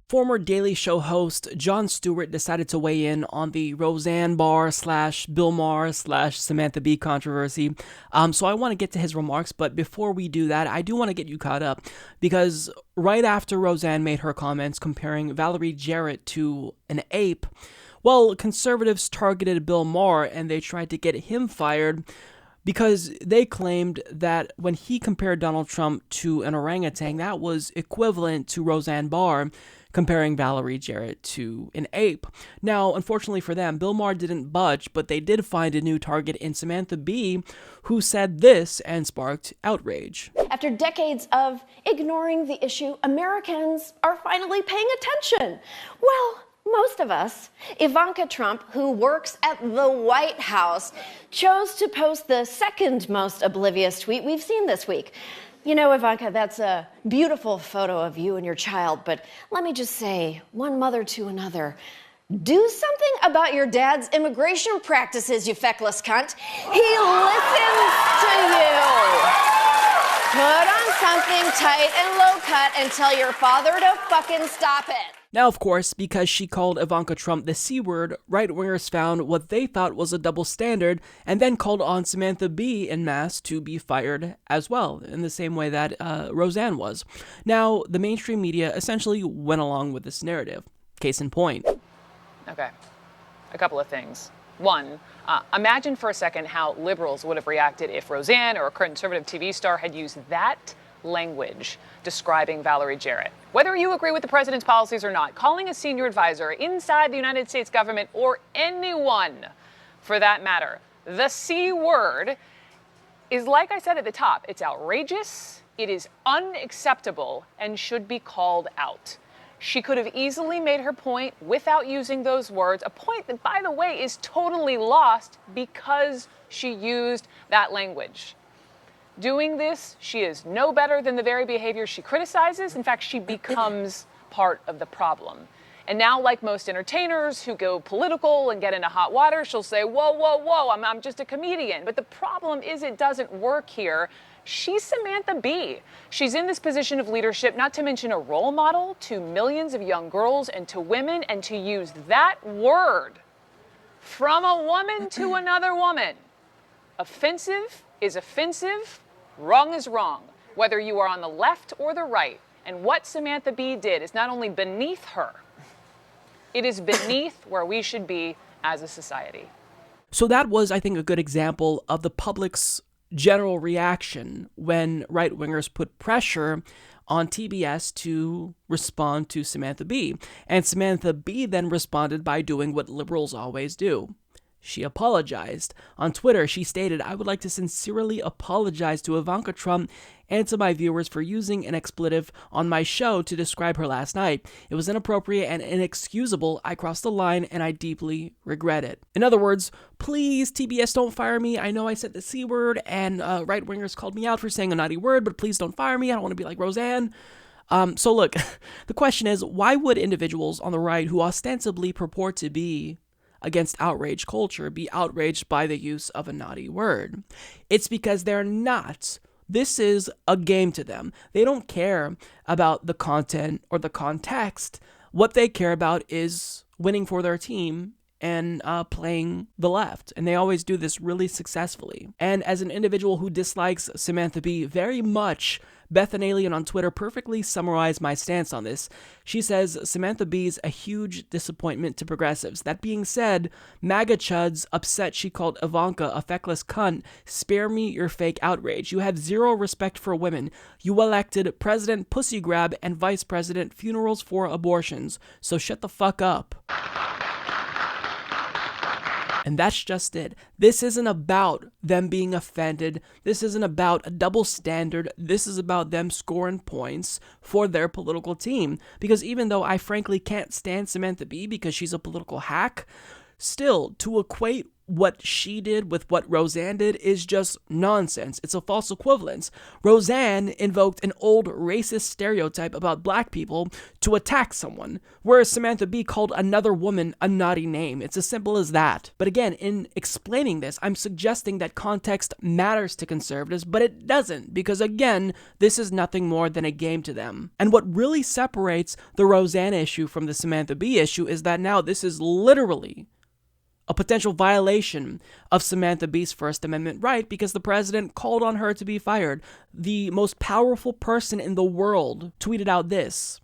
Former Daily Show host Jon Stewart decided to weigh in on the Roseanne Barr / Bill Maher / Samantha Bee controversy. So I want to get to his remarks, but before we do that, I do want to get you caught up, because right after Roseanne made her comments comparing Valerie Jarrett to an ape, well, conservatives targeted Bill Maher and they tried to get him fired because they claimed that when he compared Donald Trump to an orangutan, that was equivalent to Roseanne Barr comparing Valerie Jarrett to an ape. Now, unfortunately for them, Bill Maher didn't budge, but they did find a new target in Samantha Bee, who said this and sparked outrage. After decades of ignoring the issue, Americans are finally paying attention. Well, most of us. Ivanka Trump, who works at the White House, chose to post the second most oblivious tweet we've seen this week. You know, Ivanka, that's a beautiful photo of you and your child, but let me just say, one mother to another, do something about your dad's immigration practices, you feckless cunt. He listens to you. Put on something tight and low cut and tell your father to fucking stop it. Now, of course, because she called Ivanka Trump the C word, right-wingers found what they thought was a double standard and then called on Samantha Bee en masse to be fired as well, in the same way that Roseanne was. Now, the mainstream media essentially went along with this narrative. Case in point. Okay, a couple of things. One, imagine for a second how liberals would have reacted if Roseanne or a conservative TV star had used that language describing Valerie Jarrett. Whether you agree with the president's policies or not, calling a senior advisor inside the United States government, or anyone for that matter, the C word is, like I said at the top, it's outrageous, it is unacceptable, and should be called out. She could have easily made her point without using those words, a point that, by the way, is totally lost because she used that language. Doing this, she is no better than the very behavior she criticizes. In fact, she becomes part of the problem. And now, like most entertainers who go political and get into hot water, she'll say, whoa, whoa, whoa, I'm just a comedian. But the problem is it doesn't work here. She's Samantha Bee. She's in this position of leadership, not to mention a role model to millions of young girls and to women, and to use that word from a woman to another woman. Offensive is offensive. Wrong is wrong, whether you are on the left or the right. And what Samantha Bee did is not only beneath her, it is beneath where we should be as a society. So that was, I think, a good example of the public's general reaction when right-wingers put pressure on TBS to respond to Samantha Bee. And Samantha Bee then responded by doing what liberals always do. She apologized. On Twitter, she stated, "I would like to sincerely apologize to Ivanka Trump and to my viewers for using an expletive on my show to describe her last night. It was inappropriate and inexcusable. I crossed the line and I deeply regret it." In other words, please, TBS, don't fire me. I know I said the C word and right-wingers called me out for saying a naughty word, but please don't fire me. I don't want to be like Roseanne. So look, the question is, why would individuals on the right who ostensibly purport to be against outrage culture be outraged by the use of a naughty word? It's because they're not. This is a game to them. They don't care about the content or the context. What they care about is winning for their team and playing the left. And they always do this really successfully. And as an individual who dislikes Samantha Bee very much, Beth Alien on Twitter perfectly summarized my stance on this. She says, Samantha Bee's a huge disappointment to progressives. That being said, MAGA chuds upset she called Ivanka a feckless cunt. Spare me your fake outrage. You have zero respect for women. You elected President Pussy Grab and Vice President Funerals for Abortions. So shut the fuck up. And that's just it. This isn't about them being offended. This isn't about a double standard. This is about them scoring points for their political team. Because even though I frankly can't stand Samantha Bee because she's a political hack, still, to equate what she did with what Roseanne did is just nonsense. It's a false equivalence. Roseanne invoked an old racist stereotype about black people to attack someone, whereas Samantha Bee called another woman a naughty name. It's as simple as that. But again, in explaining this, I'm suggesting that context matters to conservatives, but it doesn't, because again, this is nothing more than a game to them. And what really separates the Roseanne issue from the Samantha Bee issue is that now this is literally a potential violation of Samantha Bee's First Amendment right because the president called on her to be fired. The most powerful person in the world tweeted out this: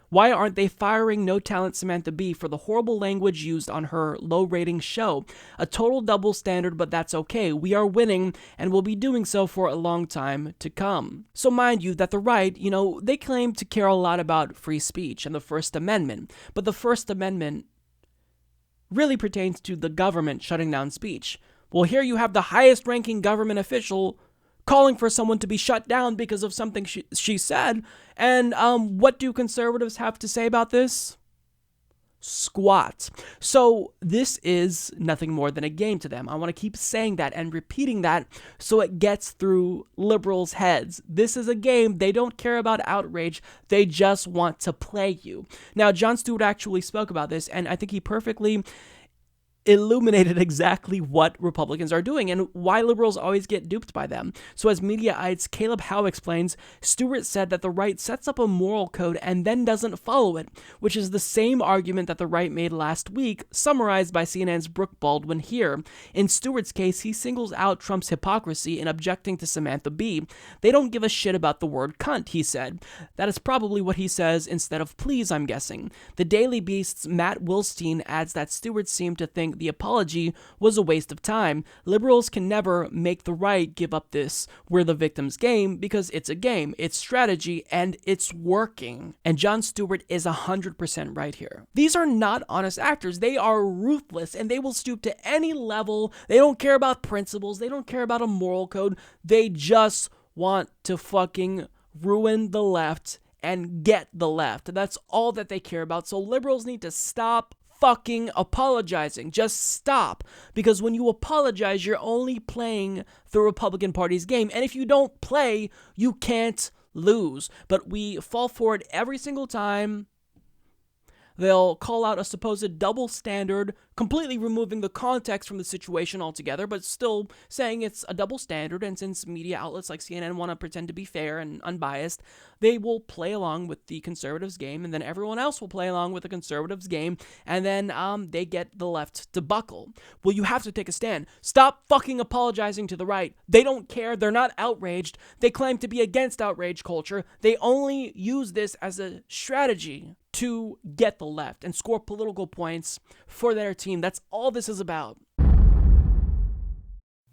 "Why aren't they firing no-talent Samantha Bee for the horrible language used on her low-rating show? A total double standard, but that's okay. We are winning and will be doing so for a long time to come." So mind you that the right, they claim to care a lot about free speech and the First Amendment, but the First Amendment really pertains to the government shutting down speech. Well, here you have the highest-ranking government official calling for someone to be shut down because of something she said. And what do conservatives have to say about this? Squat. So this is nothing more than a game to them. I want to keep saying that and repeating that so it gets through liberals' heads. This is a game. They don't care about outrage. They just want to play you. Now, Jon Stewart actually spoke about this, and I think he perfectly illuminated exactly what Republicans are doing and why liberals always get duped by them. So as Mediaites Caleb Howe explains, Stewart said that the right sets up a moral code and then doesn't follow it, which is the same argument that the right made last week, summarized by CNN's Brooke Baldwin here. In Stewart's case, he singles out Trump's hypocrisy in objecting to Samantha Bee. They don't give a shit about the word cunt, he said. That is probably what he says instead of please, I'm guessing. The Daily Beast's Matt Wilstein adds that Stewart seemed to think the apology was a waste of time. Liberals can never make the right give up this "we're the victims" game because it's a game, it's strategy, and it's working. And Jon Stewart is 100% right here. These are not honest actors. They are ruthless and they will stoop to any level. They don't care about principles. They don't care about a moral code. They just want to fucking ruin the left and get the left. That's all that they care about. So liberals need to stop fucking apologizing. Just stop. Because when you apologize, you're only playing the Republican Party's game. And if you don't play, you can't lose. But we fall for it every single time. They'll call out a supposed double standard, completely removing the context from the situation altogether, but still saying it's a double standard. And since media outlets like CNN want to pretend to be fair and unbiased, they will play along with the conservatives' game, and then everyone else will play along with the conservatives' game, and then they get the left to buckle. Well, you have to take a stand. Stop fucking apologizing to the right. They don't care. They're not outraged. They claim to be against outrage culture. They only use this as a strategy to get the left and score political points for their team. That's all this is about.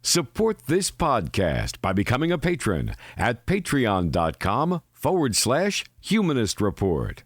Support this podcast by becoming a patron at patreon.com/Humanist Report.